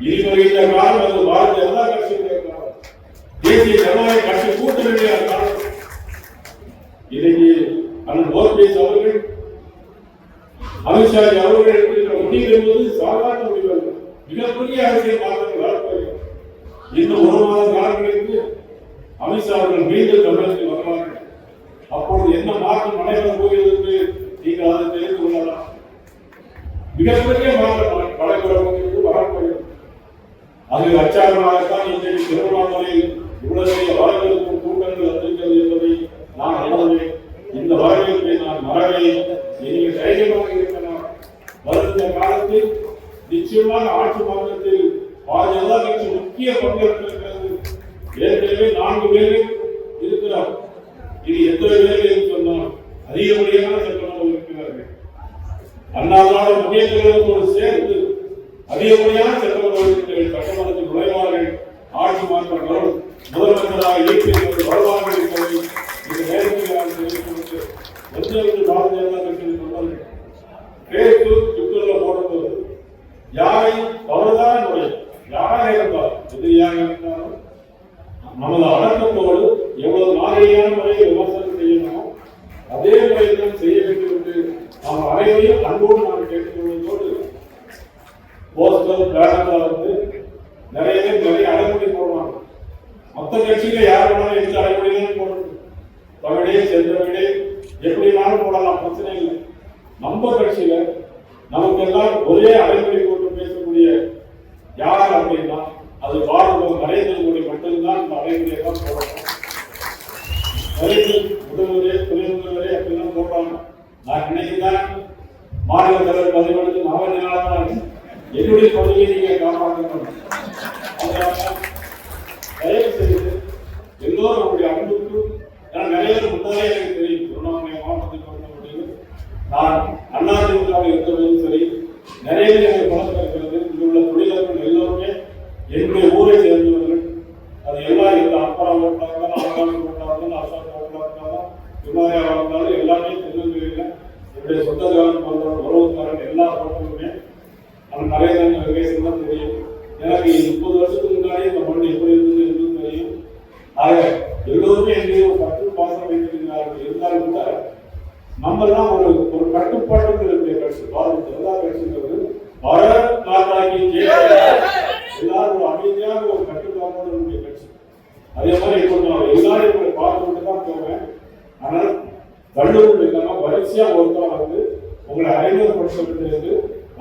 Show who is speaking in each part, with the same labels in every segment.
Speaker 1: இதுவரையில காலம் அது பாரதிய ஜனதா கட்சியுடைய காலம், தேசிய ஜனநாயக கட்சி கூட்டணியுடைய காலம். இன்னைக்கு அண்ணன் ஓபிஎஸ் அவர்கள், அமித்ஷா அவர்கள் எடுக்கின்ற முடிவு என்பது சாதாரண முடிவு அல்ல, மிகப்பெரிய அரசியல் மாற்றங்கள் வரப்போகிறது. இன்னும் ஒரு மாத காலங்களுக்கு அமித்ஷா அவர்கள் மீண்டும் தமிழகத்தில் வருவார்கள். அப்பொழுது என்ன மாற்றம் நடைபெறப் போகிறது என்று நீங்கள் அதை தெரிந்து கொள்ளலாம். மிகப்பெரிய மாற்றம் நடைபெறப் போகிறது, வரப்போகிறது. அது அச்சாரமாகத்தான் இன்றைக்கு திருவண்ணாமலையில் இவ்வளவு வரவேற்பும் கூட்டங்கள் வந்திருக்கிறது என்பதை நான் உணர்வேன். இந்த வரவேற்பை நான் மறவேன். நீங்கள் தைரியமாக இருக்கலாம். வருகின்ற காலத்தில் நிச்சயமாக ஆட்சி மாற்றத்தில் பாரதிய ஜனதா கட்சி முக்கிய பங்கேற்கிறது. ஏற்கனவே 4 பேர் இருக்கிறார். இது எத்தனை பேர் என்று சொன்னால் அதிகப்படியான சட்டமன்றம் இருக்கிறார்கள். அண்ணா திராவிட முன்னேற்ற கழகத்தோடு சேர்ந்து அதிகப்படியான சட்டமன்றத்தில் சட்டமன்றத்தில் நுழைவார்கள். ஆட்சி மாற்றம் வரும். முதலமைச்சராக இயற்கை வருவார்கள் என்பதை இந்த நேரத்தில் நான் தெரிவித்து எந்த பாரதிய ஜனதா கட்சியில் சொன்னார்கள். பேஸ்புக் ட்விட்டர்ல போடும்போது யாரை தவறுதான் நுழையும், யாராக இருந்தால் எதிரியாக இருந்தாலும் நமது அடக்கத்தோடு எவ்வளவு நாகரிகமான முறையில் விமர்சனம் செய்யணும் அதே முறையில் தான் செய்ய வேண்டும் என்று நாம் அனைவரையும் அன்போடு நாம் கேட்டுக்கொள்வதோடு போஸ்டர் பேனர்ல வந்து நிறைய பேர் நிறைய அடைமொழி போடுவாங்க. மற்ற கட்சியில யார் வேணாலும் எந்த அடைமொழியும் போடணும். தமிழே சென்றவிடே எப்படினாலும் போடலாம், பிரச்சனை இல்லை. நம்ம கட்சியில நமக்கெல்லாம் ஒரே அடைமொழி போட்டு பேசக்கூடிய யார் அப்படின்னா அது பாரத நரேந்திர மோடி மட்டும்தான் இந்த அடைமொழியை தான் போடணும். முதல்வரே துணை முதல்வரே அப்படிதான் போடுறாங்க. நான் நினைக்கிறேன் மாநில தலைவர் பதிவெடுத்து நாவல் என்னுடைய பதவியை நீங்க காப்பாற்றணும். தயவு செய்து எல்லோரும் நம்முடைய அன்புக்கு நிறைய பேர் முன்னாலே எனக்கு தெரியும். திருவண்ணாமலை மாவட்டத்தை பொறுத்தவரையில் நான் அதிமுக இருந்தவரையும் சரி நிறைய பேர் எனக்கு பழக்கம் இருக்கிறது. இங்கு உள்ள தொழிலாளர்கள் எல்லோருமே என்னுடைய ஊரை சேர்ந்தவர்கள். அது எல்லாம் இந்த அப்புறம் ஓட்டாங்க, ஆகாமி ஓட்டாங்க, அசாமி ஓட்டாங்க, விமானியாக இருந்தாலும் எல்லாமே திருநெல்வேலியில் என்னுடைய சொந்தக்காரன் போன்றவர்கள் உறவுக்காரன் எல்லா ஓட்டங்களுமே நம்ம நிறைய விவசாயம் தான் தெரியும். எனக்கு 30 வருஷத்துக்கு முன்னாடி இந்த மண் எப்படி இருந்தது என்று தெரியும். ஆக எல்லோருமே என்னைய ஒரு பற்று பாசம் வைத்திருக்கிறார்கள். இருந்தாலும் கூட நம்ம தான் ஒரு கட்டுப்பாட்டு இருக்கிற கட்சி பாரதிய ஜனதா கட்சிங்கிறது பாரத் மாதாக்கு எல்லாரும் ஒரு அமைதியாக ஒரு கட்டுப்பாட்டோடு இருக்கிற கட்சி. அதே மாதிரி இப்போ நான் எல்லாரும் பார்த்துட்டு தான் போவேன். ஆனால் வள்ளுவர் இல்லாம வரிசையா ஒருத்தர் வந்து உங்களை அறிமுகப்படுத்தப்பட்டிருக்கு.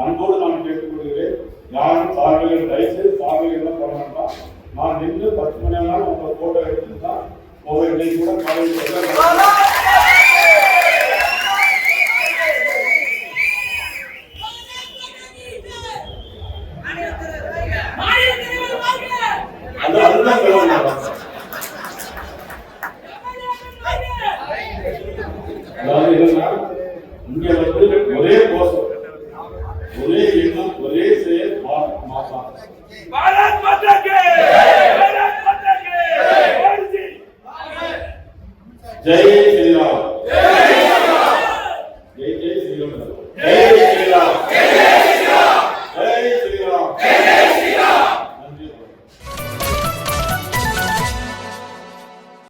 Speaker 1: அன்போடு நான் கேட்டுக்கொள்கிறேன். யாரும் சார்பில் தயவுசெய்து சார்பில் எல்லாம் போட வேண்டாம். நான் நின்று 10 மணி நேரம் உங்களை போட்டோ எடுத்து தான் இன்னைக்கு கூட காலையில்